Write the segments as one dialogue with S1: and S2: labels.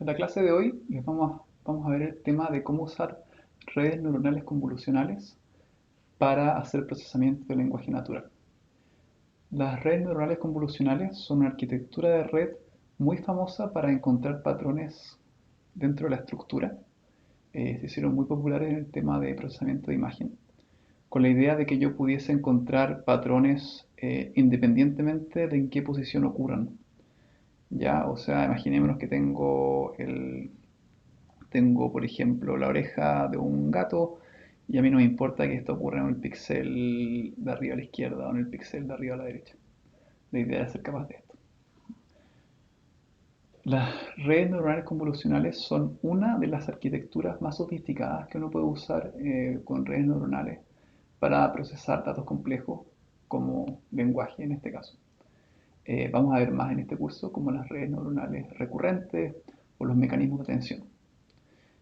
S1: En la clase de hoy vamos a ver el tema de cómo usar redes neuronales convolucionales para hacer procesamiento del lenguaje natural. Las redes neuronales convolucionales son una arquitectura de red muy famosa para encontrar patrones dentro de la estructura. Se hicieron muy populares en el tema de procesamiento de imagen, con la idea de que yo pudiese encontrar patrones independientemente de en qué posición ocurran. Ya, o sea, imaginémonos que tengo, por ejemplo, la oreja de un gato y a mí no me importa que esto ocurra en el píxel de arriba a la izquierda o en el píxel de arriba a la derecha. La idea es ser capaz de esto. Las redes neuronales convolucionales son una de las arquitecturas más sofisticadas que uno puede usar con redes neuronales para procesar datos complejos como lenguaje en este caso. Vamos a ver más en este curso como las redes neuronales recurrentes o los mecanismos de atención.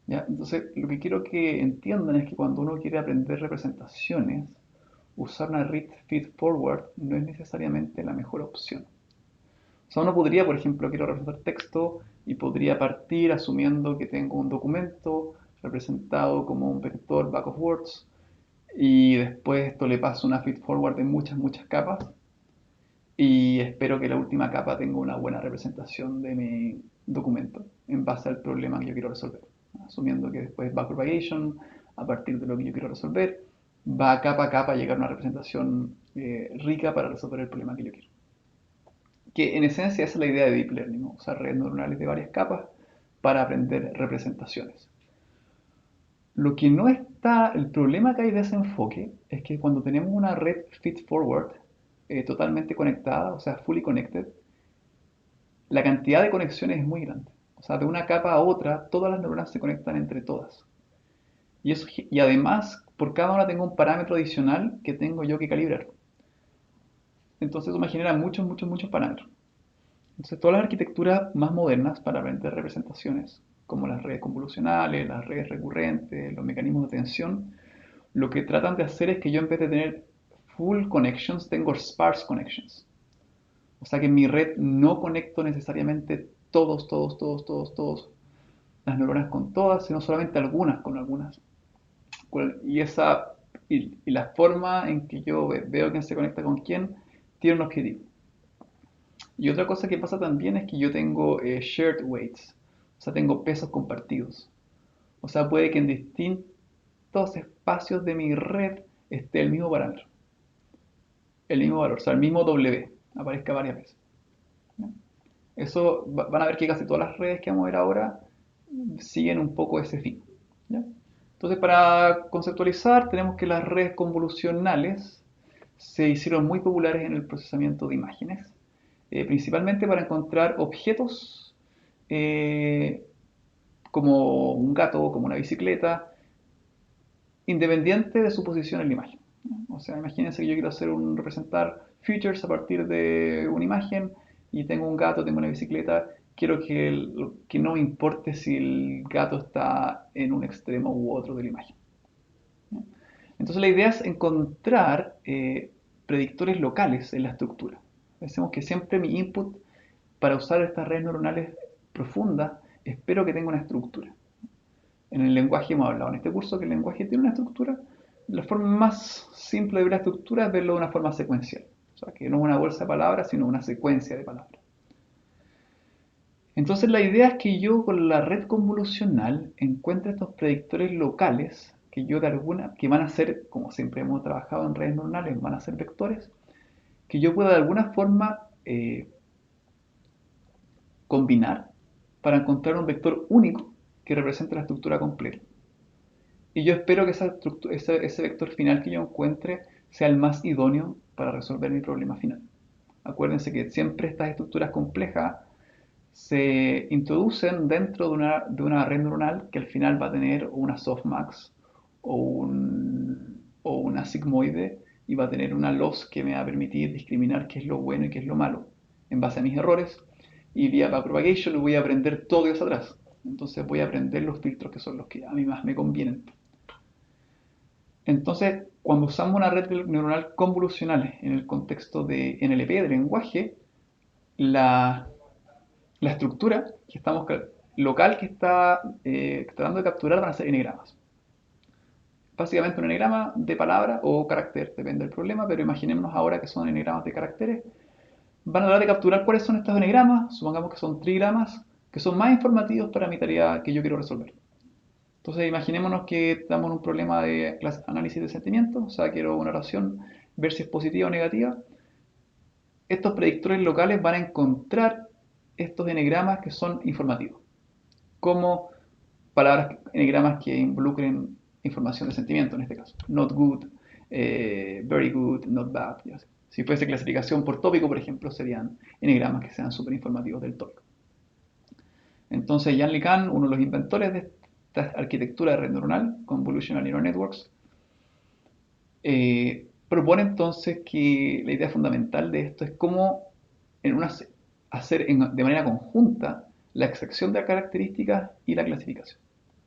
S1: ¿Ya? Entonces, lo que quiero que entiendan es que cuando uno quiere aprender representaciones, usar una read feed forward no es necesariamente la mejor opción. O sea, uno podría, por ejemplo, quiero representar texto y podría partir asumiendo que tengo un documento representado como un vector back of words y después esto le paso una feed forward de muchas, muchas capas y espero que la última capa tenga una buena representación de mi documento en base al problema que yo quiero resolver. Asumiendo que después backpropagation, a partir de lo que yo quiero resolver, va capa a capa a llegar a una representación rica para resolver el problema que yo quiero. Que en esencia esa es la idea de Deep Learning, ¿no? Usar redes neuronales de varias capas para aprender representaciones. Lo que no está, el problema que hay de ese enfoque es que cuando tenemos una red feed forward totalmente conectada, o sea, fully connected, la cantidad de conexiones es muy grande. O sea, de una capa a otra, todas las neuronas se conectan entre todas. Y además, por cada una tengo un parámetro adicional que tengo yo que calibrar. Entonces eso me genera muchos, muchos, muchos parámetros. Entonces todas las arquitecturas más modernas para aprender representaciones, como las redes convolucionales, las redes recurrentes, los mecanismos de atención, lo que tratan de hacer es que yo en vez de tener full connections, tengo sparse connections. O sea que en mi red no conecto necesariamente todos las neuronas con todas, sino solamente algunas con algunas. Y, esa, y la forma en que yo veo quién se conecta con quién tiene un objetivo. Y otra cosa que pasa también es que yo tengo shared weights, o sea, tengo pesos compartidos. O sea, puede que en distintos espacios de mi red esté el mismo parámetro, el mismo valor, o sea, el mismo W, aparezca varias veces. ¿Ya? Eso van a ver que casi todas las redes que vamos a ver ahora siguen un poco ese fin. ¿Ya? Entonces, para conceptualizar, tenemos que las redes convolucionales se hicieron muy populares en el procesamiento de imágenes, principalmente para encontrar objetos eh, como un gato, como una bicicleta, independiente de su posición en la imagen. O sea, imagínense que yo quiero representar features a partir de una imagen y tengo un gato, tengo una bicicleta, quiero que no me importe si el gato está en un extremo u otro de la imagen. Entonces la idea es encontrar predictores locales en la estructura. Pensemos que siempre mi input para usar estas redes neuronales profundas, espero que tenga una estructura. En el lenguaje hemos hablado en este curso que el lenguaje tiene una estructura. La forma más simple de ver la estructura es verlo de una forma secuencial. O sea, que no es una bolsa de palabras, sino una secuencia de palabras. Entonces la idea es que yo con la red convolucional encuentre estos predictores locales que van a ser, como siempre hemos trabajado en redes neuronales, van a ser vectores, que yo pueda de alguna forma combinar para encontrar un vector único que represente la estructura completa. Y yo espero que ese vector final que yo encuentre sea el más idóneo para resolver mi problema final. Acuérdense que siempre estas estructuras complejas se introducen dentro de una red neuronal que al final va a tener una softmax o una sigmoide y va a tener una loss que me va a permitir discriminar qué es lo bueno y qué es lo malo en base a mis errores y vía backpropagation voy a aprender todo eso atrás. Entonces voy a aprender los filtros que son los que a mí más me convienen. Entonces, cuando usamos una red neuronal convolucional en el contexto de NLP, de lenguaje, la, la estructura que estamos local que está tratando de capturar van a ser enegramas. Básicamente un enegrama de palabra o carácter, depende del problema, pero imaginémonos ahora que son enegramas de caracteres. Van a tratar de capturar cuáles son estos enegramas, supongamos que son trigramas, que son más informativos para mi tarea que yo quiero resolver. Entonces imaginémonos que estamos en un problema de análisis de sentimientos, o sea, quiero una oración, ver si es positiva o negativa. Estos predictores locales van a encontrar estos enegramas que son informativos, como palabras, enegramas que involucren información de sentimiento en este caso. Not good, very good, not bad. Si fuese clasificación por tópico, por ejemplo, serían enegramas que sean súper informativos del tópico. Entonces, Jan LeCun, uno de los inventores de esta arquitectura de red neuronal, Convolutional Neural Networks, propone entonces que la idea fundamental de esto es cómo hacer de manera conjunta la extracción de características y la clasificación.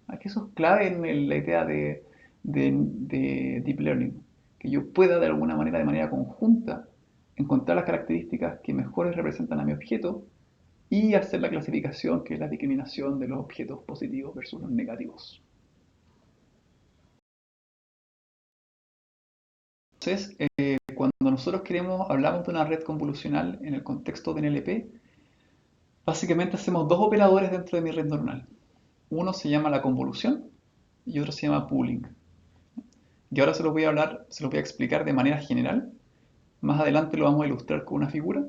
S1: Aquí eso es clave en la idea de Deep Learning, que yo pueda de alguna manera, de manera conjunta, encontrar las características que mejor representan a mi objeto y hacer la clasificación, que es la discriminación de los objetos positivos versus los negativos. Entonces, cuando nosotros hablamos de una red convolucional en el contexto de NLP, básicamente hacemos dos operadores dentro de mi red neuronal. Uno se llama la convolución y otro se llama pooling. Y ahora se los voy a explicar de manera general. Más adelante lo vamos a ilustrar con una figura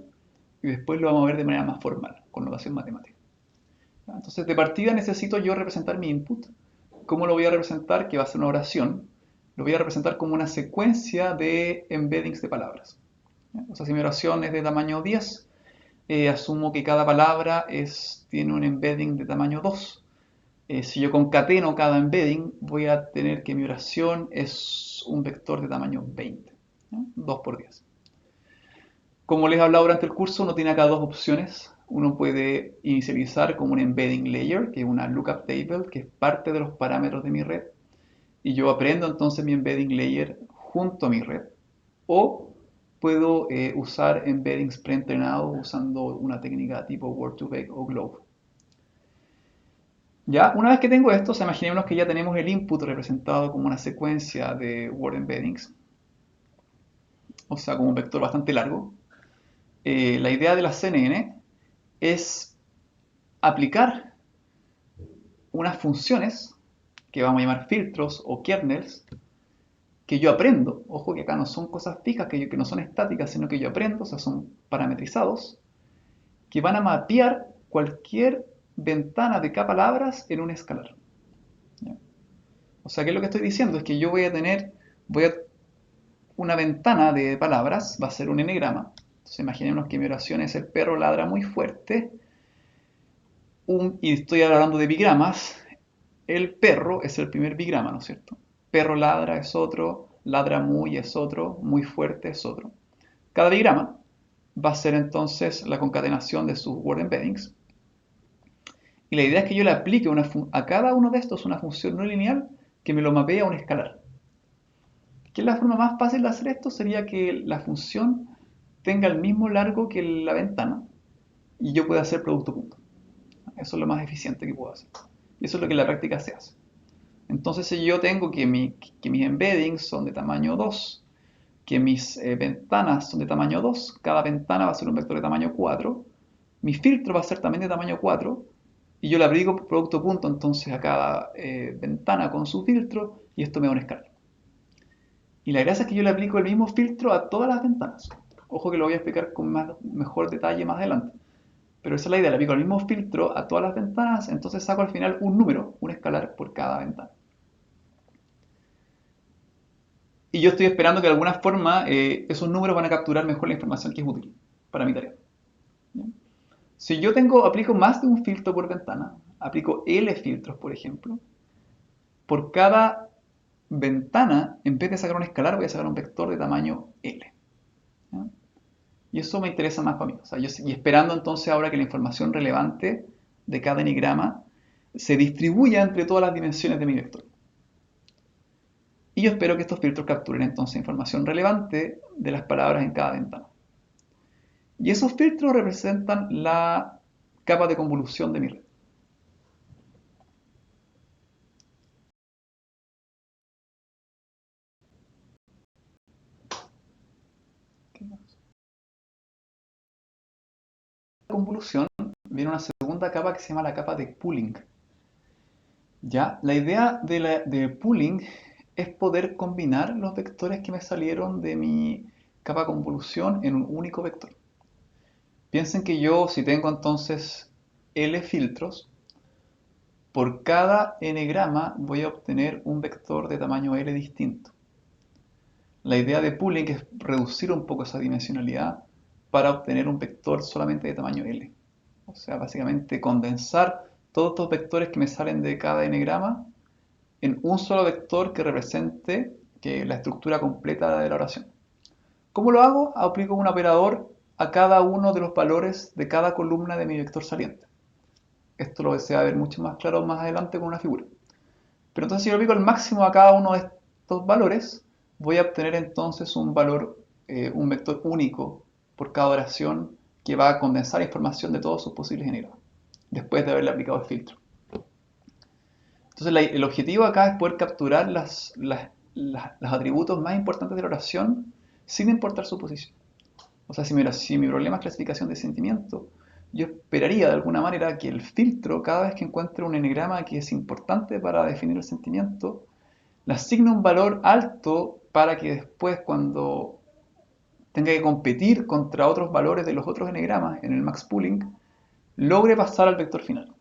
S1: y después lo vamos a ver de manera más formal, con notación matemática. Entonces, de partida necesito yo representar mi input. ¿Cómo lo voy a representar? Que va a ser una oración. Lo voy a representar como una secuencia de embeddings de palabras. O sea, si mi oración es de tamaño 10, asumo que cada palabra tiene un embedding de tamaño 2. Si yo concateno cada embedding, voy a tener que mi oración es un vector de tamaño 20, ¿no? 2 por 10. Como les he hablado durante el curso, uno tiene acá dos opciones. Uno puede inicializar como un embedding layer, que es una lookup table, que es parte de los parámetros de mi red. Y yo aprendo entonces mi embedding layer junto a mi red. O puedo usar embeddings preentrenados usando una técnica tipo Word2Vec o Globe. Ya, una vez que tengo esto, imaginémonos que ya tenemos el input representado como una secuencia de word embeddings, o sea, como un vector bastante largo. La idea de la CNN es aplicar unas funciones que vamos a llamar filtros o kernels que yo aprendo. Ojo que acá no son cosas fijas, que no son estáticas, sino que yo aprendo, o sea, son parametrizados, que van a mapear cualquier ventana de k-palabras en un escalar. ¿Ya? O sea, ¿qué es lo que estoy diciendo? Es que yo voy a una ventana de palabras, va a ser un enegrama. Entonces imaginemos que mi oración es el perro ladra muy fuerte, y estoy hablando de bigramas. El perro es el primer bigrama, ¿no es cierto? Perro ladra es otro, ladra muy es otro, muy fuerte es otro. Cada bigrama va a ser entonces la concatenación de sus word embeddings. Y la idea es que yo le aplique a cada uno de estos una función no lineal que me lo mapee a un escalar. ¿Qué es la forma más fácil de hacer esto? Sería que la función tenga el mismo largo que la ventana y yo pueda hacer producto punto. Eso es lo más eficiente que puedo hacer. Y eso es lo que en la práctica se hace. Entonces, si yo tengo que mis embeddings son de tamaño 2, que mis ventanas son de tamaño 2, cada ventana va a ser un vector de tamaño 4, mi filtro va a ser también de tamaño 4, y yo le aplico producto punto entonces a cada ventana con su filtro, y esto me da un escalar. Y la gracia es que yo le aplico el mismo filtro a todas las ventanas. Ojo que lo voy a explicar con mejor detalle más adelante. Pero esa es la idea, le aplico el mismo filtro a todas las ventanas, entonces saco al final un número, un escalar por cada ventana. Y yo estoy esperando que de alguna forma esos números van a capturar mejor la información que es útil para mi tarea. ¿Bien? Si yo aplico más de un filtro por ventana, aplico L filtros, por ejemplo, por cada ventana, en vez de sacar un escalar, voy a sacar un vector de tamaño L. ¿Ya? Y eso me interesa más para mí. O sea, y esperando entonces ahora que la información relevante de cada enigrama se distribuya entre todas las dimensiones de mi vector. Y yo espero que estos filtros capturen entonces información relevante de las palabras en cada ventana. Y esos filtros representan la capa de convolución de mi red. convolución viene una segunda capa que se llama la capa de pooling. ¿Ya? La idea de pooling es poder combinar los vectores que me salieron de mi capa de convolución en un único vector. Piensen que yo, si tengo entonces L filtros, por cada n-grama voy a obtener un vector de tamaño L distinto. La idea de pooling es reducir un poco esa dimensionalidad para obtener un vector solamente de tamaño L. O sea, básicamente condensar todos estos vectores que me salen de cada n-grama en un solo vector que represente la estructura completa de la oración. ¿Cómo lo hago? Aplico un operador a cada uno de los valores de cada columna de mi vector saliente. Esto lo se va a ver mucho más claro más adelante con una figura. Pero entonces si yo aplico el máximo a cada uno de estos valores, voy a obtener entonces un valor, un vector único por cada oración que va a condensar información de todos sus posibles n-gramas, después de haberle aplicado el filtro. Entonces el objetivo acá es poder capturar los atributos más importantes de la oración sin importar su posición. O sea, si mi problema es clasificación de sentimiento, yo esperaría de alguna manera que el filtro, cada vez que encuentre un n-grama que es importante para definir el sentimiento, le asigne un valor alto para que después, cuando tenga que competir contra otros valores de los otros n-gramas en el max pooling, logre pasar al vector final.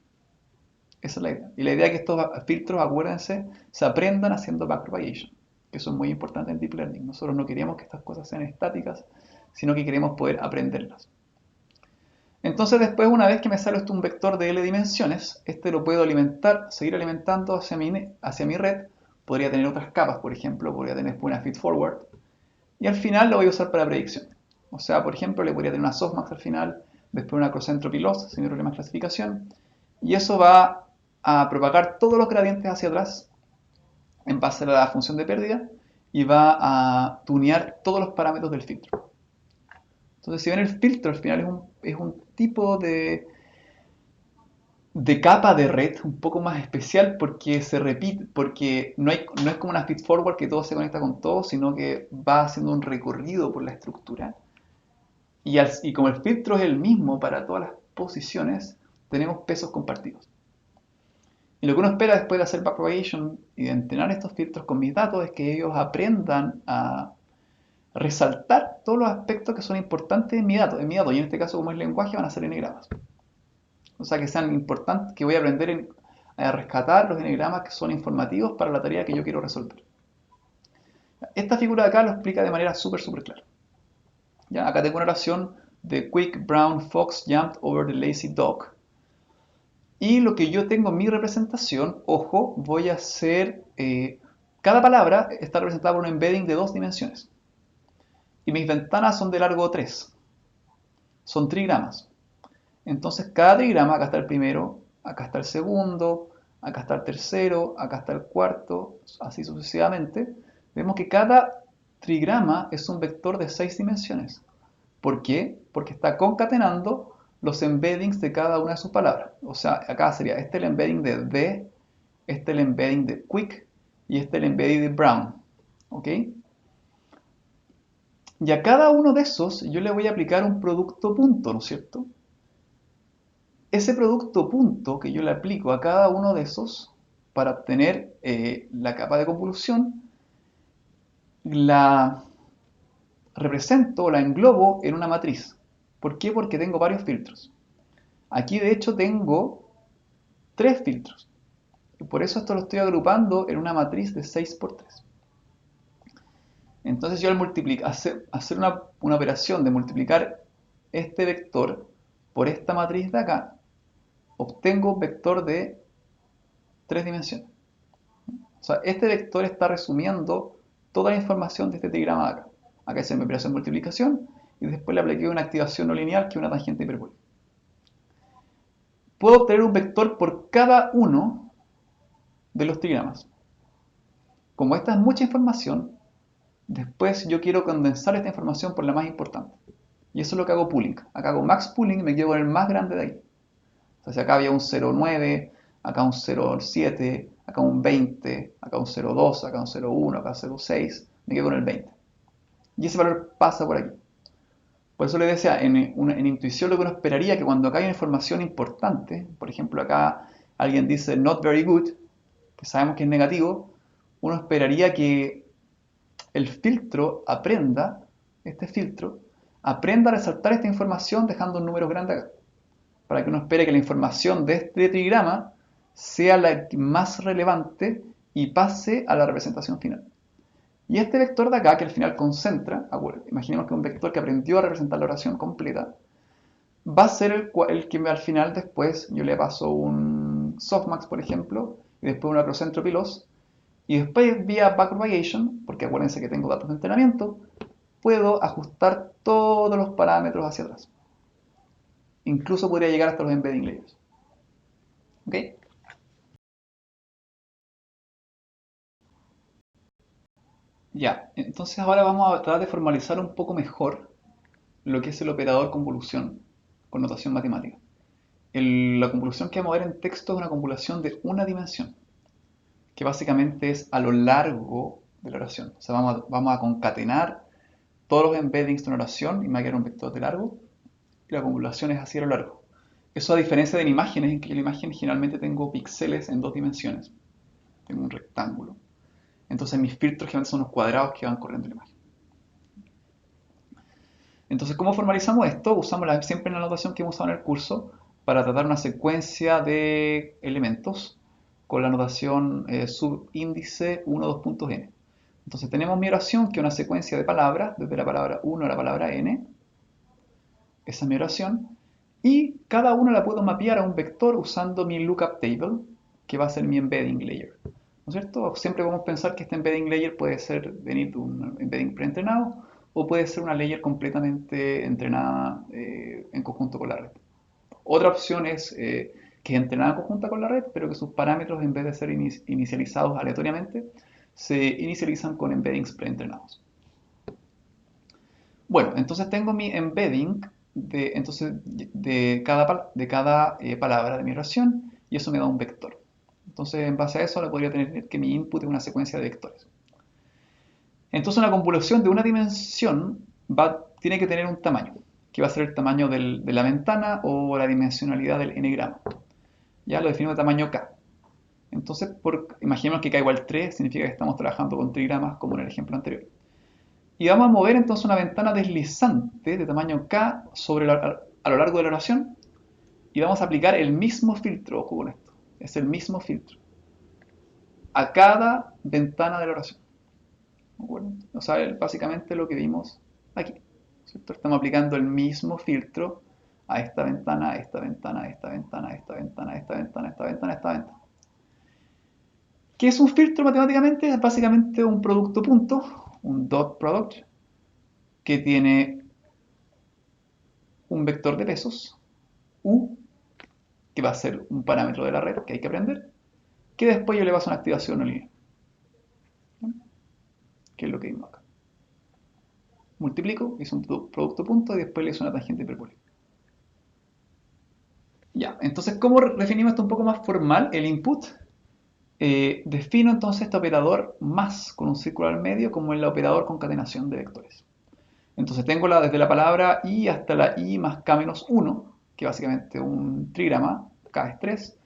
S1: Esa es la idea. Y la idea es que estos filtros, acuérdense, se aprendan haciendo backpropagation, que eso es muy importante en Deep Learning. Nosotros no queremos que estas cosas sean estáticas, sino que queremos poder aprenderlas. Entonces después, una vez que me sale esto un vector de L dimensiones, este lo puedo alimentar, seguir alimentando hacia mi red. Podría tener otras capas, por ejemplo, podría tener una feedforward. Y al final lo voy a usar para predicción. O sea, por ejemplo, le podría tener una softmax al final, después una cross-entropy loss, sin problema de clasificación. Y eso va a propagar todos los gradientes hacia atrás en base a la función de pérdida y va a tunear todos los parámetros del filtro. Entonces, si ven, el filtro al final es un tipo de capa de red un poco más especial porque se repite, porque no es como una feedforward que todo se conecta con todo, sino que va haciendo un recorrido por la estructura. Y como el filtro es el mismo para todas las posiciones, tenemos pesos compartidos. Y lo que uno espera después de hacer backpropagation y de entrenar estos filtros con mis datos es que ellos aprendan a resaltar todos los aspectos que son importantes en mi dato. Y en este caso, como es lenguaje, van a ser n-gramas. O sea, que sean importantes, que voy a aprender a rescatar los n-gramas que son informativos para la tarea que yo quiero resolver. Esta figura de acá lo explica de manera súper clara. ¿Ya? Acá tengo una oración de Quick Brown Fox jumped over the lazy dog. Y lo que yo tengo en mi representación, ojo, voy a hacer, cada palabra está representada por un embedding de 2 dimensiones. Y mis ventanas son de largo 3. Son trigramas. Entonces cada trigrama, acá está el primero, acá está el segundo, acá está el tercero, acá está el cuarto, así sucesivamente. Vemos que cada trigrama es un vector de 6 dimensiones. ¿Por qué? Porque está concatenando los embeddings de cada una de sus palabras. O sea, acá sería este el embedding de the, este el embedding de quick y este el embedding de brown. ¿Ok? Y a cada uno de esos yo le voy a aplicar un producto punto, ¿no es cierto? Ese producto punto que yo le aplico a cada uno de esos para obtener la capa de convolución, la represento o la englobo en una matriz. ¿Por qué? Porque tengo varios filtros. Aquí de hecho tengo 3 filtros. Y por eso esto lo estoy agrupando en una matriz de 6 por 3. Entonces yo al hacer una operación de multiplicar este vector por esta matriz de acá, obtengo un vector de 3 dimensiones. O sea, este vector está resumiendo toda la información de este diagrama de acá. Acá hice mi operación de multiplicación y después le apliqué una activación no lineal que es una tangente hiperbólica. Puedo obtener un vector por cada uno de los trigramas. Como esta es mucha información, después yo quiero condensar esta información por la más importante. Y eso es lo que hago pooling. Acá hago max pooling y me quedo con el más grande de ahí. O sea, si acá había un 0,9, acá un 0,7, acá un 20, acá un 0,2, acá un 0,1, acá un 0,6, me quedo con el 20. Y ese valor pasa por aquí. Por eso le decía, en intuición lo que uno esperaría que cuando acá hay una información importante, por ejemplo acá alguien dice not very good, que sabemos que es negativo, uno esperaría que el filtro aprenda, este filtro, aprenda a resaltar esta información dejando un número grande acá, para que uno espere que la información de este trigrama sea la más relevante y pase a la representación final. Y este vector de acá, que al final concentra, imaginemos que es un vector que aprendió a representar la oración completa, va a ser el que al final después yo le paso un softmax, por ejemplo, y después un acrocentropy loss, y después vía backpropagation, porque acuérdense que tengo datos de entrenamiento, puedo ajustar todos los parámetros hacia atrás. Incluso podría llegar hasta los embedding layers. ¿Ok? Ya, entonces ahora vamos a tratar de formalizar un poco mejor lo que es el operador convolución con notación matemática. La convolución que vamos a ver en texto es una convolución de una dimensión, que básicamente es a lo largo de la oración. O sea, vamos a concatenar todos los embeddings de una oración y me va a quedar un vector de largo, y la convolución es así a lo largo. Eso a diferencia de en imágenes, en que yo la imagen generalmente tengo píxeles en dos dimensiones. Tengo un rectángulo. Entonces mis filtros generalmente son los cuadrados que van corriendo en la imagen. Entonces, ¿cómo formalizamos esto? Usamos siempre la notación que hemos usado en el curso para tratar una secuencia de elementos con la notación subíndice 1, 2 puntos n. Entonces tenemos mi oración, que es una secuencia de palabras, desde la palabra 1 a la palabra n. Esa es mi oración. Y cada una la puedo mapear a un vector usando mi lookup table, que va a ser mi embedding layer. ¿No es cierto? Siempre podemos pensar que este embedding layer puede venir de un embedding preentrenado o puede ser una layer completamente entrenada en conjunto con la red. Otra opción es que es entrenada en conjunto con la red, pero que sus parámetros, en vez de ser inicializados aleatoriamente, se inicializan con embeddings preentrenados. Bueno, entonces tengo mi embedding de cada palabra de mi oración y eso me da un vector. Entonces, en base a eso, le podría tener que mi input es una secuencia de vectores. Entonces, una convolución de una dimensión tiene que tener un tamaño, que va a ser el tamaño de la ventana o la dimensionalidad del n-gramo. Ya lo definimos de tamaño k. Entonces, imaginemos que k igual 3, significa que estamos trabajando con trigramas como en el ejemplo anterior. Y vamos a mover entonces una ventana deslizante de tamaño k a lo largo de la oración y vamos a aplicar el mismo filtro, ojo con esto, es el mismo filtro, a cada ventana de la oración. ¿De acuerdo? O sea, básicamente lo que vimos aquí. ¿Cierto? Estamos aplicando el mismo filtro a esta ventana, a esta ventana, a esta ventana, a esta ventana, a esta ventana, a esta ventana, a esta ventana. ¿Qué es un filtro matemáticamente? Es básicamente un producto punto, un dot product, que tiene un vector de pesos, U, que va a ser un parámetro de la red que hay que aprender, que después yo le paso una activación no lineal, que es lo que vimos acá. Multiplico, hice un producto punto y después le hice una tangente hiperbólica. Ya, entonces, ¿cómo definimos esto un poco más formal? El input. Defino entonces este operador más con un círculo al medio como el operador concatenación de vectores. Entonces tengo desde la palabra i hasta la i más k menos 1, que básicamente es un trigrama, k es 3,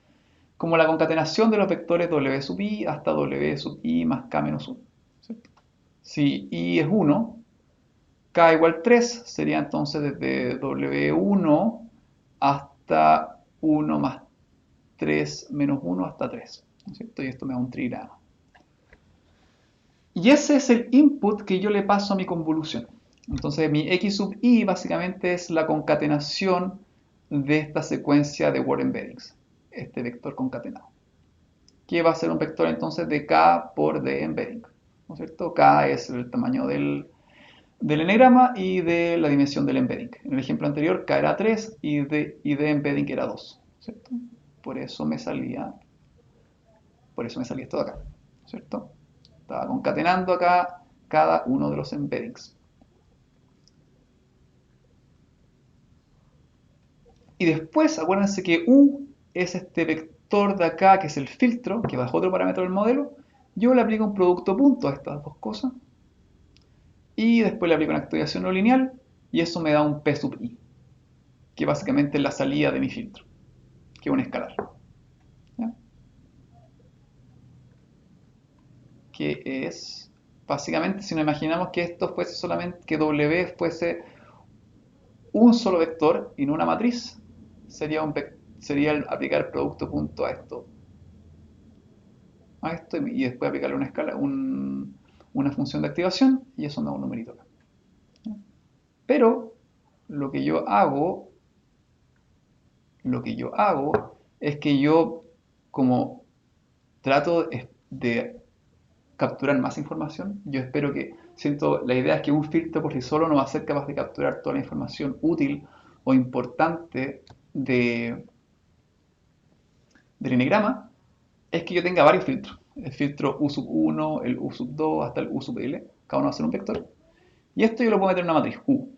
S1: como la concatenación de los vectores w sub i hasta w sub i más k menos 1. ¿Cierto? Si i es 1, k igual 3 sería entonces desde w1 hasta 1 más 3 menos 1 hasta 3. ¿No es cierto? Y esto me da un trigrama. Y ese es el input que yo le paso a mi convolución. Entonces mi x sub i básicamente es la concatenación de esta secuencia de word embeddings, este vector concatenado, que va a ser un vector entonces de k por d embedding, ¿no es cierto? K es el tamaño del enegrama y de la dimensión del embedding. En el ejemplo anterior k era 3 y d embedding era 2, ¿cierto? Por eso me salía esto de acá, ¿cierto? Estaba concatenando acá cada uno de los embeddings. Y después, acuérdense que U es este vector de acá, que es el filtro, que bajo otro parámetro del modelo. Yo le aplico un producto punto a estas dos cosas. Y después le aplico una activación no lineal y eso me da un P sub i, que básicamente es la salida de mi filtro, que es un escalar. ¿Ya? Que es, básicamente, si nos imaginamos que esto fuese solamente, que W fuese un solo vector y no una matriz, sería el aplicar el producto punto a esto y después aplicarle una escala, una función de activación y eso me da un numerito acá. Pero lo que yo hago, es que yo, como trato de capturar más información, yo espero que, la idea es que un filtro por sí solo no va a ser capaz de capturar toda la información útil o importante del enigrama, es que yo tenga varios filtros. El filtro U sub 1, el U sub 2, hasta el U sub L. Cada uno va a ser un vector. Y esto yo lo puedo meter en una matriz U.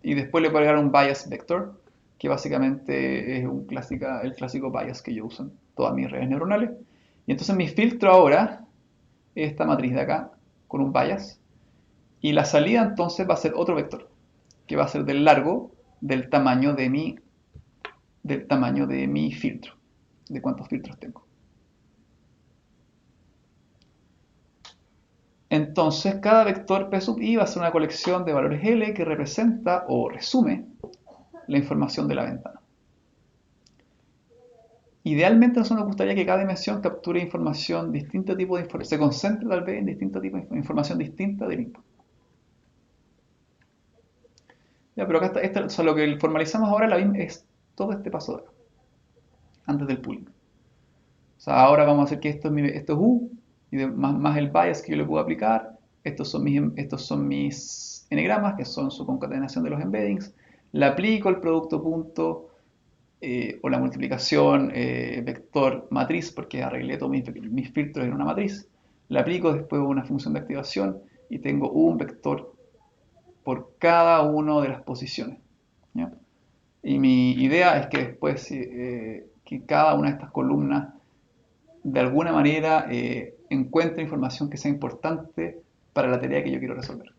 S1: Y después le puedo agregar un bias vector, que básicamente es el clásico bias que yo uso en todas mis redes neuronales. Y entonces mi filtro ahora es esta matriz de acá, con un bias. Y la salida entonces va a ser otro vector, que va a ser del largo del tamaño de mi filtro, de cuántos filtros tengo. Entonces, cada vector P sub i va a ser una colección de valores L que representa o resume la información de la ventana. Idealmente, nosotros nos gustaría que cada dimensión capture información, distinto tipo de información, se concentre tal vez en distinto tipo de información distinta del input. Ya, pero acá está, o sea, lo que formalizamos ahora es todo este paso de acá, antes del pooling. O sea, ahora vamos a hacer que esto es U, y más el bias que yo le puedo aplicar. Estos son mis n-gramas, que son su concatenación de los embeddings. Le aplico el producto punto o la multiplicación vector matriz, porque arreglé todos mis filtros en una matriz. Le aplico después una función de activación y tengo un vector por cada una de las posiciones. ¿Ya? Y mi idea es que después que cada una de estas columnas de alguna manera encuentre información que sea importante para la tarea que yo quiero resolver.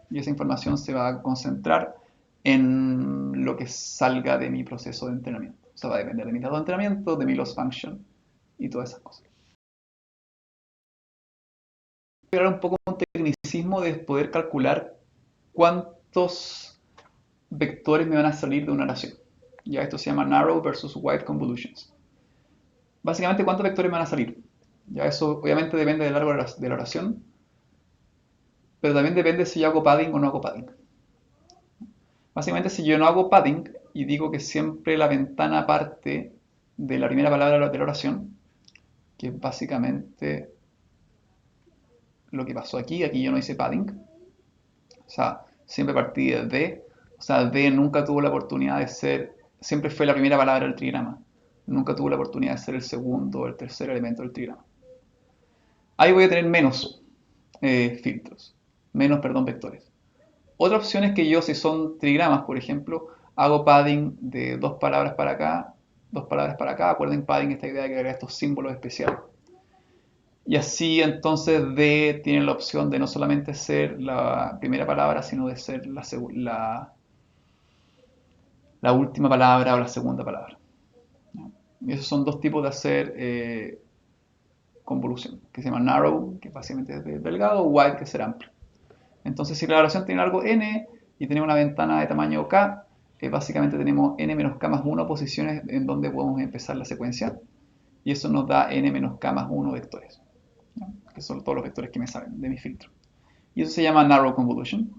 S1: Y esa información se va a concentrar en lo que salga de mi proceso de entrenamiento. O sea, va a depender de mi dato de entrenamiento, de mi loss function y todas esas cosas. Voy a hablar un poco de un tecnicismo de poder calcular cuántos vectores me van a salir de una oración. Ya esto se llama narrow versus wide convolutions. Básicamente, ¿cuántos vectores me van a salir? Ya eso obviamente depende del largo de la oración, pero también depende si yo hago padding o no hago padding. Básicamente, si yo no hago padding y digo que siempre la ventana parte de la primera palabra de la oración, que es básicamente lo que pasó aquí yo no hice padding, o sea, siempre partí de D, o sea, D nunca tuvo la oportunidad de ser, siempre fue la primera palabra del trigrama, nunca tuvo la oportunidad de ser el segundo o el tercer elemento del trigrama. Ahí voy a tener menos filtros, menos, perdón, vectores. Otra opción es que yo, si son trigramas, por ejemplo, hago padding de dos palabras para acá, dos palabras para acá. Acuerden padding, esta idea de agregar estos símbolos especiales. Y así entonces D tiene la opción de no solamente ser la primera palabra, sino de ser la última palabra o la segunda palabra. Y esos son dos tipos de hacer convolución, que se llama narrow, que básicamente es delgado, o wide, que es ser amplio. Entonces, si la oración tiene largo n y tenemos una ventana de tamaño k, básicamente tenemos n menos k más 1 posiciones en donde podemos empezar la secuencia. Y eso nos da n menos k más 1 vectores, ¿no? Que son todos los vectores que me salen de mi filtro. Y eso se llama narrow convolution.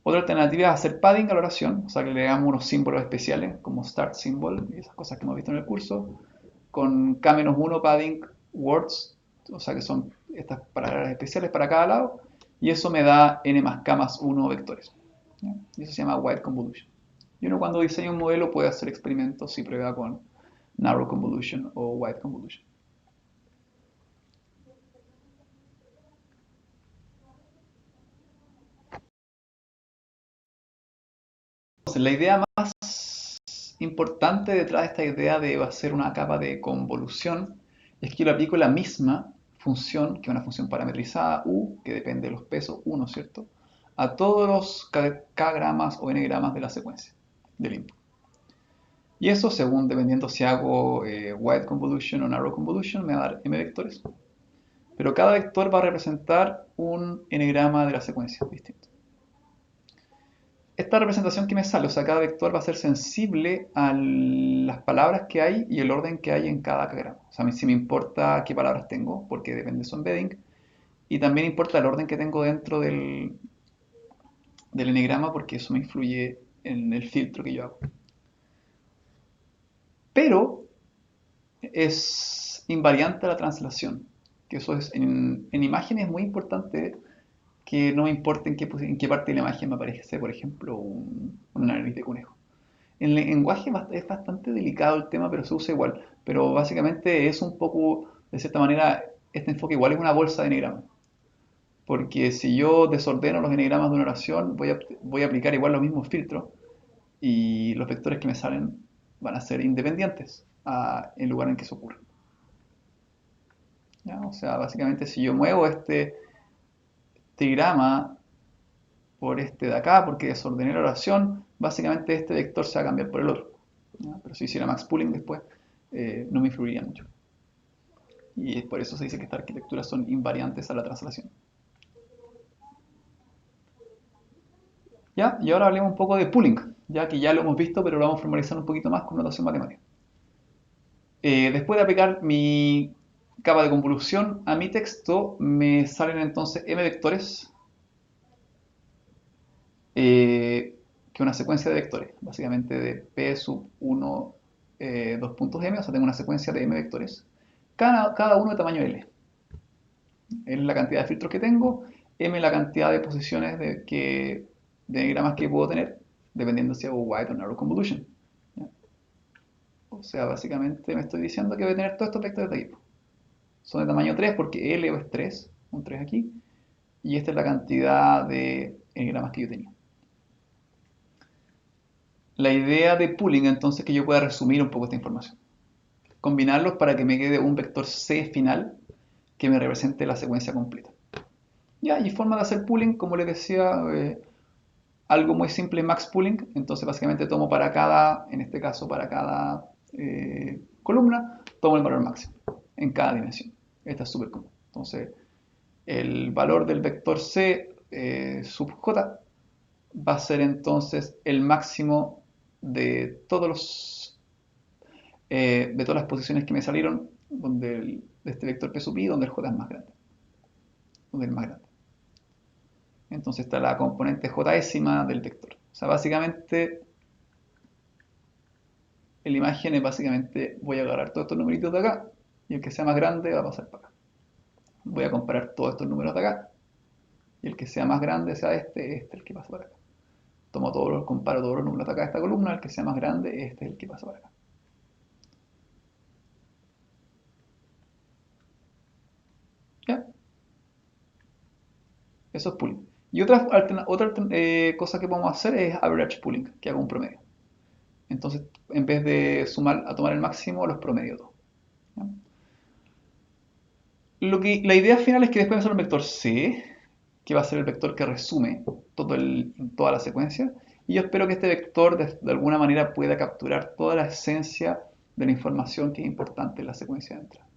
S1: Otra alternativa es hacer padding a la oración, o sea que le damos unos símbolos especiales como start symbol y esas cosas que hemos visto en el curso, con k-1 padding words, o sea que son estas palabras especiales para cada lado, y eso me da n más k más 1 vectores. ¿Ya? Y eso se llama wide convolution. Y uno cuando diseña un modelo puede hacer experimentos y prueba con narrow convolution o wide convolution. Entonces, la idea más importante detrás de esta idea de hacer una capa de convolución es que yo le aplico la misma función, que es una función parametrizada u, que depende de los pesos 1, ¿cierto? a todos los k-gramas o n-gramas de la secuencia del input. Y eso, según dependiendo si hago wide convolution o narrow convolution, me va a dar m vectores. Pero cada vector va a representar un n-grama de la secuencia distinto. Esta representación que me sale, o sea, cada vector va a ser sensible a las palabras que hay y el orden que hay en cada k-grama. O sea, a mí sí me importa qué palabras tengo, porque depende de su embedding. Y también importa el orden que tengo dentro del n-grama, porque eso me influye en el filtro que yo hago. Pero es invariante la translación, que eso es en imágenes es muy importante que no me importe en qué parte de la imagen me aparece, por ejemplo, una nariz de conejo. En el lenguaje es bastante delicado el tema, pero se usa igual. Pero básicamente es un poco, de cierta manera, este enfoque igual es una bolsa de enegrama. Porque si yo desordeno los enegramas de una oración, voy a aplicar igual los mismos filtros y los vectores que me salen van a ser independientes en lugar en que eso ocurra. ¿Ya? O sea, básicamente si yo muevo este trigrama por este de acá, porque desordené la oración, básicamente este vector se va a cambiar por el otro. ¿Ya? Pero si hiciera max pooling después, no me influiría mucho. Y por eso se dice que estas arquitecturas son invariantes a la translación. ¿Ya? Y ahora hablemos un poco de pooling, ya que ya lo hemos visto, pero lo vamos a formalizar un poquito más con notación matemática. Después de aplicar mi capa de convolución a mi texto, me salen entonces m vectores, que es una secuencia de vectores, básicamente de p sub 1, 2 puntos m, o sea, tengo una secuencia de m vectores, cada uno de tamaño L. L es la cantidad de filtros que tengo, m la cantidad de posiciones de diagramas que puedo tener, dependiendo si hago wide o narrow convolution. ¿Ya? O sea, básicamente me estoy diciendo que voy a tener todos estos vectores de aquí. Son de tamaño 3 porque L es 3, un 3 aquí, y esta es la cantidad de diagramas que yo tenía. La idea de pooling entonces es que yo pueda resumir un poco esta información. Combinarlos para que me quede un vector C final que me represente la secuencia completa. Ya, y forma de hacer pooling, como les decía, algo muy simple, max pooling. Entonces básicamente tomo para cada, en este caso para cada columna, tomo el valor máximo en cada dimensión. Esta es súper común. Entonces el valor del vector C sub j va a ser entonces el máximo de de todas las posiciones que me salieron de este vector P sub i, donde el j es más grande. Donde es más grande. Entonces está la componente jésima del vector. O sea, básicamente, en la imagen es básicamente, voy a agarrar todos estos numeritos de acá, y el que sea más grande va a pasar para acá. Voy a comparar todos estos números de acá, y el que sea más grande sea este el que pasa para acá. Comparo todos los números de acá de esta columna, el que sea más grande, este es el que pasa para acá. ¿Ya? Eso es pooling. Y otra cosa que podemos hacer es average pooling, que hago un promedio. Entonces, en vez de sumar a tomar el máximo, los promedio todos. ¿Ya? La idea final es que después me sale un vector C, que va a ser el vector que resume toda la secuencia. Y yo espero que este vector de alguna manera pueda capturar toda la esencia de la información que es importante en la secuencia de entrada.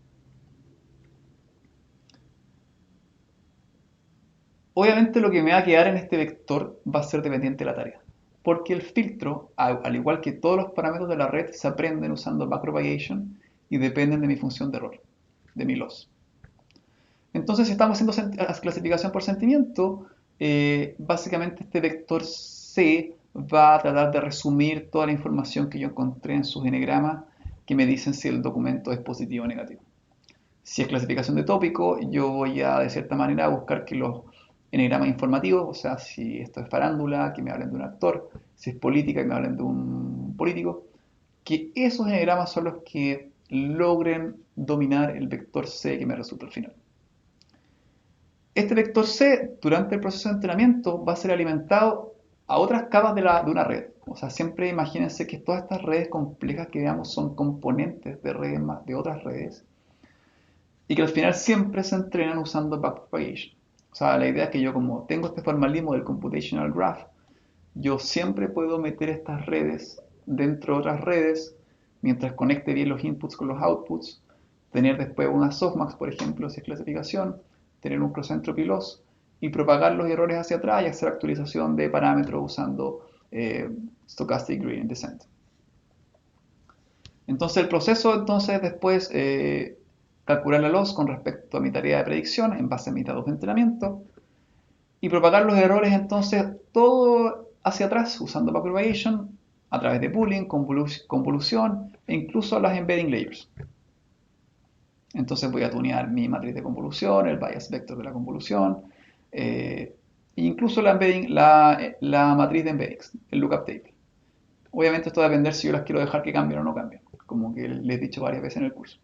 S1: Obviamente lo que me va a quedar en este vector va a ser dependiente de la tarea. Porque el filtro, al igual que todos los parámetros de la red, se aprenden usando backpropagation y dependen de mi función de error, de mi loss. Entonces, si estamos haciendo clasificación por sentimiento, básicamente este vector C va a tratar de resumir toda la información que yo encontré en sus enegramas que me dicen si el documento es positivo o negativo. Si es clasificación de tópico, yo voy a, de cierta manera, buscar que los enegramas informativos, o sea, si esto es farándula, que me hablen de un actor, si es política, que me hablen de un político, que esos enegramas son los que logren dominar el vector C que me resulta al final. Este vector C, durante el proceso de entrenamiento, va a ser alimentado a otras capas de una red. O sea, siempre imagínense que todas estas redes complejas que veamos son componentes de redes de otras redes y que al final siempre se entrenan usando backpropagation. O sea, la idea es que yo como tengo este formalismo del computational graph, yo siempre puedo meter estas redes dentro de otras redes, mientras conecte bien los inputs con los outputs, tener después una softmax, por ejemplo, si es clasificación, tener un cross entropy loss y propagar los errores hacia atrás y hacer actualización de parámetros usando stochastic gradient descent. Entonces el proceso entonces después calcular la loss con respecto a mi tarea de predicción en base a mis datos de entrenamiento y propagar los errores entonces todo hacia atrás usando backpropagation a través de pooling, convolución e incluso las embedding layers. Entonces voy a tunear mi matriz de convolución, el bias vector de la convolución, e incluso la matriz de embeddings, el lookup table. Obviamente esto va a depender si yo las quiero dejar que cambien o no cambien, como que les he dicho varias veces en el curso.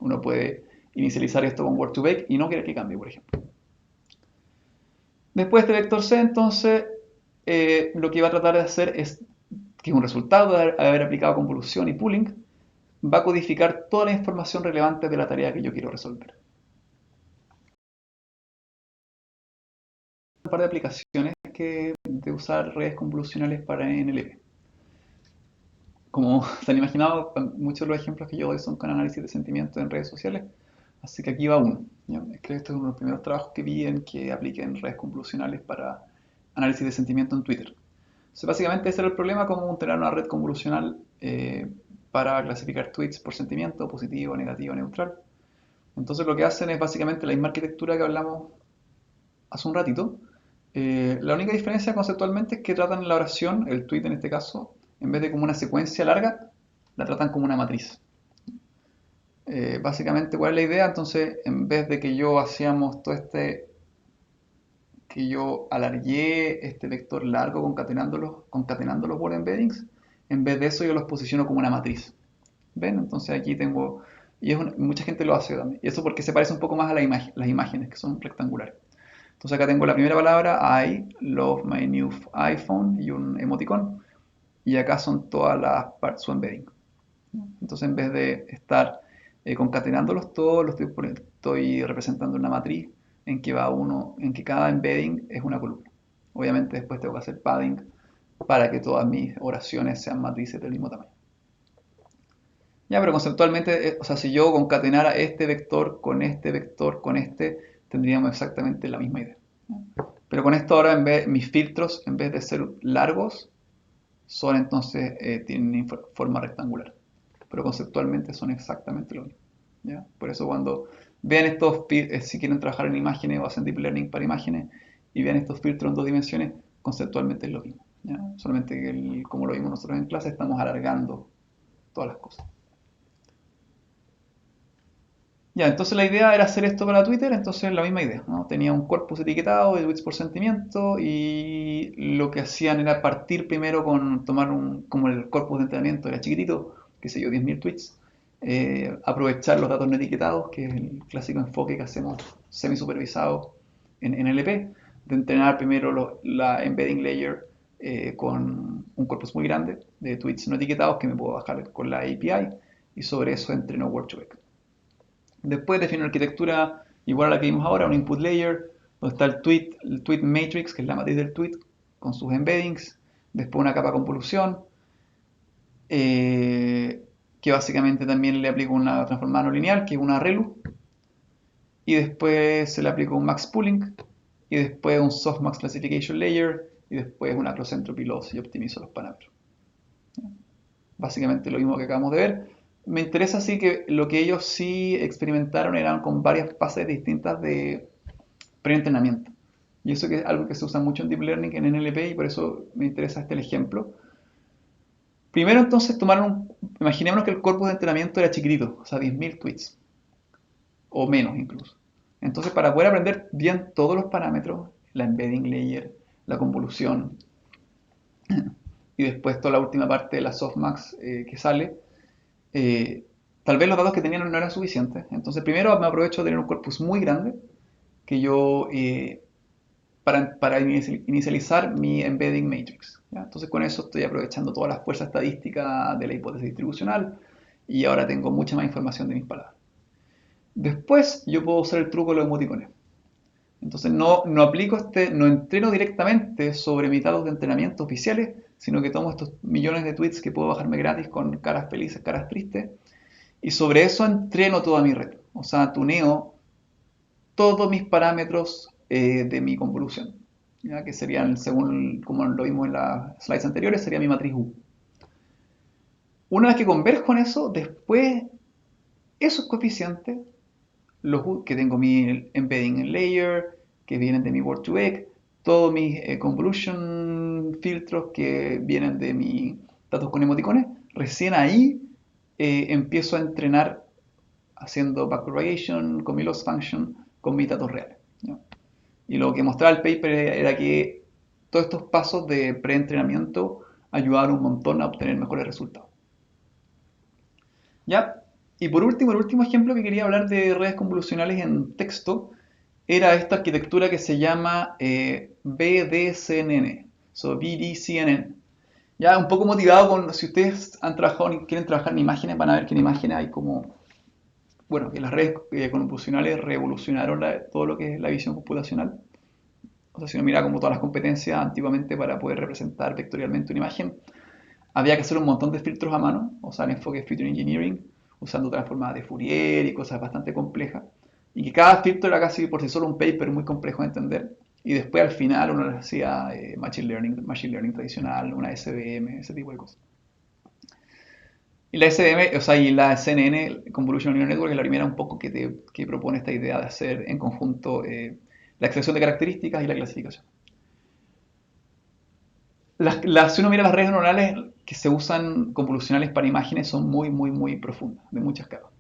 S1: Uno puede inicializar esto con Word2Vec y no querer que cambie, por ejemplo. Después de este vector C, entonces, lo que va a tratar de hacer es que un resultado de haber aplicado convolución y pooling va a codificar toda la información relevante de la tarea que yo quiero resolver. Un par de aplicaciones de usar redes convolucionales para NLP. Como se han imaginado, muchos de los ejemplos que yo doy son con análisis de sentimientos en redes sociales, así que aquí va uno. ¿Ya? Es que este es uno de los primeros trabajos que vi en que apliquen redes convolucionales para análisis de sentimiento en Twitter. Entonces, básicamente ese era el problema, cómo tener una red convolucional para clasificar tweets por sentimiento, positivo, negativo, neutral. Entonces lo que hacen es básicamente la misma arquitectura que hablamos hace un ratito. La única diferencia conceptualmente es que tratan la oración, el tweet en este caso, en vez de como una secuencia larga, la tratan como una matriz. Básicamente, ¿cuál es la idea? Entonces, en vez de que yo hacíamos todo que yo alargué este vector largo concatenando los word embeddings, en vez de eso yo los posiciono como una matriz. ¿Ven? Entonces aquí tengo, mucha gente lo hace también. Y eso porque se parece un poco más a las imágenes, que son rectangulares. Entonces acá tengo la primera palabra, I love my new iPhone, y un emoticón. Y acá son todas las partes, su embedding. Entonces en vez de estar concatenándolos todos, estoy representando una matriz en que va uno, en que cada embedding es una columna. Obviamente después tengo que hacer padding para que todas mis oraciones sean matrices del mismo tamaño. Ya, pero conceptualmente, o sea, si yo concatenara este vector con este vector con este, tendríamos exactamente la misma idea. Pero con esto ahora, mis filtros, en vez de ser largos, son entonces, tienen forma rectangular. Pero conceptualmente son exactamente lo mismo. ¿Ya? Por eso cuando vean si quieren trabajar en imágenes o hacen deep learning para imágenes y vean estos filtros en dos dimensiones, conceptualmente es lo mismo. ¿Ya? Solamente que, como lo vimos nosotros en clase, estamos alargando todas las cosas. Ya, entonces la idea era hacer esto para Twitter, entonces la misma idea, ¿no? Tenía un corpus etiquetado de tweets por sentimiento y lo que hacían era partir primero con tomar como el corpus de entrenamiento era chiquitito, qué sé yo, 10.000 tweets, aprovechar los datos no etiquetados, que es el clásico enfoque que hacemos semi-supervisado en NLP, de entrenar primero la embedding layer con un corpus muy grande de tweets no etiquetados que me puedo bajar con la API y sobre eso entreno Word2Vec. Después define una arquitectura igual a la que vimos ahora, un input layer, donde está el tweet matrix, que es la matriz del tweet, con sus embeddings. Después una capa convolución, que básicamente también le aplico una transformada no lineal, que es una ReLU. Y después se le aplica un max pooling, y después un softmax classification layer, y después una cross entropy loss y optimizo los parámetros. Básicamente lo mismo que acabamos de ver. Me interesa sí que lo que ellos sí experimentaron eran con varias fases distintas de preentrenamiento. Y eso que es algo que se usa mucho en Deep Learning, en NLP, y por eso me interesa el ejemplo. Primero entonces imaginémonos que el corpus de entrenamiento era chiquitito, o sea, 10.000 tweets, o menos incluso. Entonces para poder aprender bien todos los parámetros, la embedding layer, la convolución, y después toda la última parte de la softmax que sale, eh, tal vez los datos que tenían no eran suficientes. Entonces, primero me aprovecho de tener un corpus muy grande que yo para inicializar mi embedding matrix. ¿Ya? Entonces, con eso estoy aprovechando todas las fuerzas estadísticas de la hipótesis distribucional y ahora tengo mucha más información de mis palabras. Después, yo puedo usar el truco de los emoticones. Entonces no aplico no entreno directamente sobre mis datos de entrenamiento oficiales, sino que tomo estos millones de tweets que puedo bajarme gratis con caras felices, caras tristes, y sobre eso entreno toda mi red. O sea, tuneo todos mis parámetros de mi convolución, ¿ya? Que serían, según como lo vimos en las slides anteriores, sería mi matriz U. Una vez que converjo en eso, después esos coeficientes, que tengo mi embedding layer, que vienen de mi Word2Vec, todos mis convolution filtros que vienen de mis datos con emoticones, recién ahí empiezo a entrenar haciendo backpropagation con mi loss function con mis datos reales, ¿ya? Y lo que mostraba el paper era que todos estos pasos de preentrenamiento ayudaron un montón a obtener mejores resultados. ¿Ya? Y por último, el último ejemplo que quería hablar de redes convolucionales en texto era esta arquitectura que se llama BDCNN, BDCNN. Ya un poco motivado con, si ustedes han trabajado y quieren trabajar en imágenes, van a ver que en imágenes hay como, bueno, que las redes convolucionales revolucionaron todo lo que es la visión computacional. O sea, si uno mira como todas las competencias antiguamente para poder representar vectorialmente una imagen, había que hacer un montón de filtros a mano, o sea, el enfoque de Feature Engineering, usando transformadas de Fourier y cosas bastante complejas, y que cada filtro era casi por sí solo un paper muy complejo de entender, y después al final uno le hacía machine learning tradicional, una SVM, ese tipo de cosas. Y la SVM, o sea, y la CNN, Convolutional Neural Network, es la primera un poco que propone esta idea de hacer en conjunto la extracción de características y la clasificación. Si uno mira las redes neuronales que se usan convolucionales para imágenes son muy, muy, muy profundas, de muchas capas.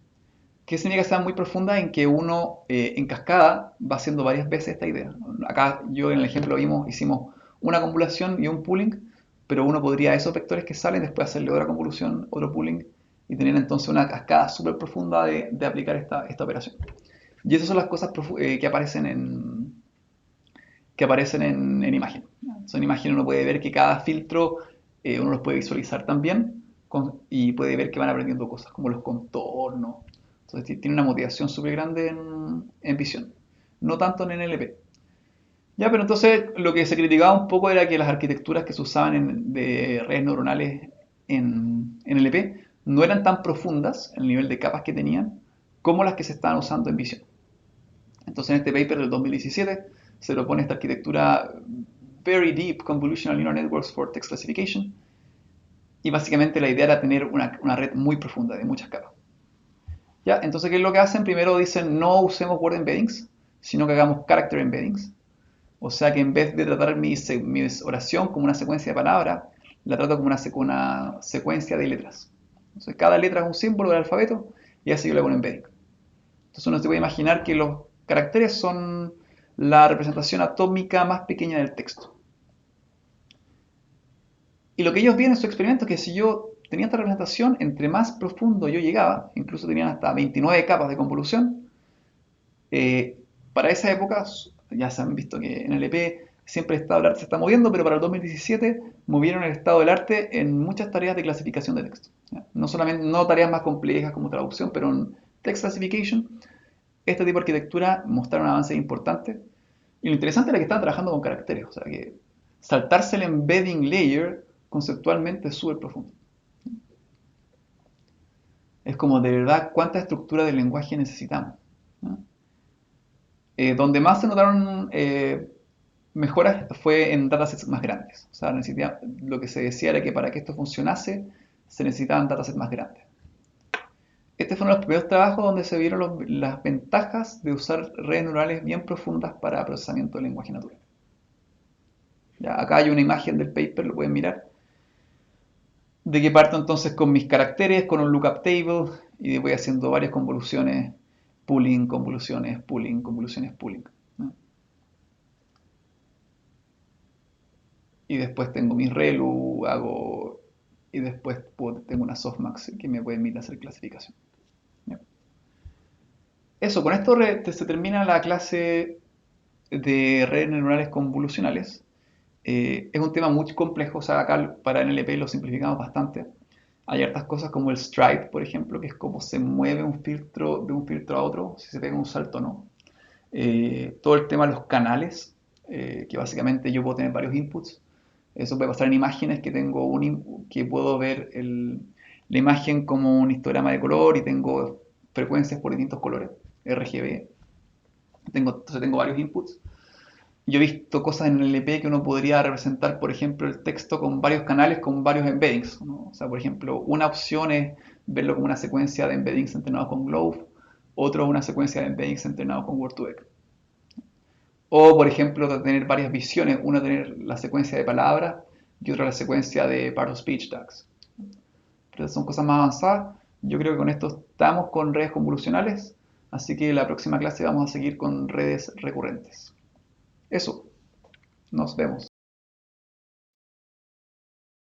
S1: ¿Qué significa que sean muy profundas? En que uno en cascada va haciendo varias veces esta idea. Acá yo en el ejemplo hicimos una convolución y un pooling, pero uno podría a esos vectores que salen después hacerle otra convolución, otro pooling y tener entonces una cascada súper profunda de aplicar esta operación. Y esas son las cosas que aparecen en imagen. En imagen uno puede ver que cada filtro uno los puede visualizar también y puede ver que van aprendiendo cosas como los contornos. Entonces tiene una motivación súper grande en visión, no tanto en NLP. Ya, pero entonces lo que se criticaba un poco era que las arquitecturas que se usaban de redes neuronales en NLP no eran tan profundas, el nivel de capas que tenían, como las que se estaban usando en visión. Entonces en este paper del 2017 se propone esta arquitectura Very Deep Convolutional Neural Networks for Text Classification, y básicamente la idea era tener una red muy profunda de muchas capas. ¿Ya? Entonces, ¿qué es lo que hacen? Primero dicen no usemos word embeddings, sino que hagamos character embeddings. O sea que en vez de tratar mi oración como una secuencia de palabras, la trato como una secuencia de letras. Entonces cada letra es un símbolo del alfabeto y así yo le hago un embedding. Entonces uno se puede imaginar que los caracteres son la representación atómica más pequeña del texto. Y lo que ellos vieron en su experimento es que si yo tenía esta representación, entre más profundo yo llegaba, incluso tenían hasta 29 capas de convolución, eh, para esa época, ya se han visto que en el EP siempre el estado del arte se está moviendo, pero para el 2017 movieron el estado del arte en muchas tareas de clasificación de texto. ¿Ya? No solamente no tareas más complejas como traducción, pero en text classification, este tipo de arquitectura mostraron avances importantes. Y lo interesante era que estaban trabajando con caracteres, o sea que saltarse el embedding layer conceptualmente es súper profundo. Es como de verdad cuánta estructura del lenguaje necesitamos, ¿no? Donde más se notaron mejoras fue en datasets más grandes. O sea, lo que se decía era que para que esto funcionase se necesitaban datasets más grandes. Estos fueron los primeros trabajos donde se vieron las ventajas de usar redes neurales bien profundas para procesamiento del lenguaje natural. Ya, acá hay una imagen del paper, lo pueden mirar, de que parto entonces con mis caracteres, con un lookup table, y voy haciendo varias convoluciones, pooling, convoluciones, pooling, convoluciones, pooling, ¿no? Y después tengo mi relu, y después tengo una softmax que me permite hacer clasificación. ¿Ya? Eso, con esto se termina la clase de redes neuronales convolucionales. Es un tema muy complejo, o sea, acá para NLP lo simplificamos bastante. Hay hartas cosas como el stride, por ejemplo, que es como se mueve un filtro de un filtro a otro, si se pega un salto o no. todo el tema de los canales, que básicamente yo puedo tener varios inputs. Eso puede pasar en imágenes, que tengo que puedo ver la imagen como un histograma de color y tengo frecuencias por distintos colores, RGB. Entonces tengo varios inputs. Yo he visto cosas en el LP que uno podría representar, por ejemplo, el texto con varios canales, con varios embeddings, ¿no? O sea, por ejemplo, una opción es verlo como una secuencia de embeddings entrenados con Glove, otro una secuencia de embeddings entrenados con Word2Vec. O, por ejemplo, tener varias visiones, una tener la secuencia de palabras y otra la secuencia de part of speech tags. Pero son cosas más avanzadas. Yo creo que con esto estamos con redes convolucionales, así que la próxima clase vamos a seguir con redes recurrentes. Eso, nos vemos.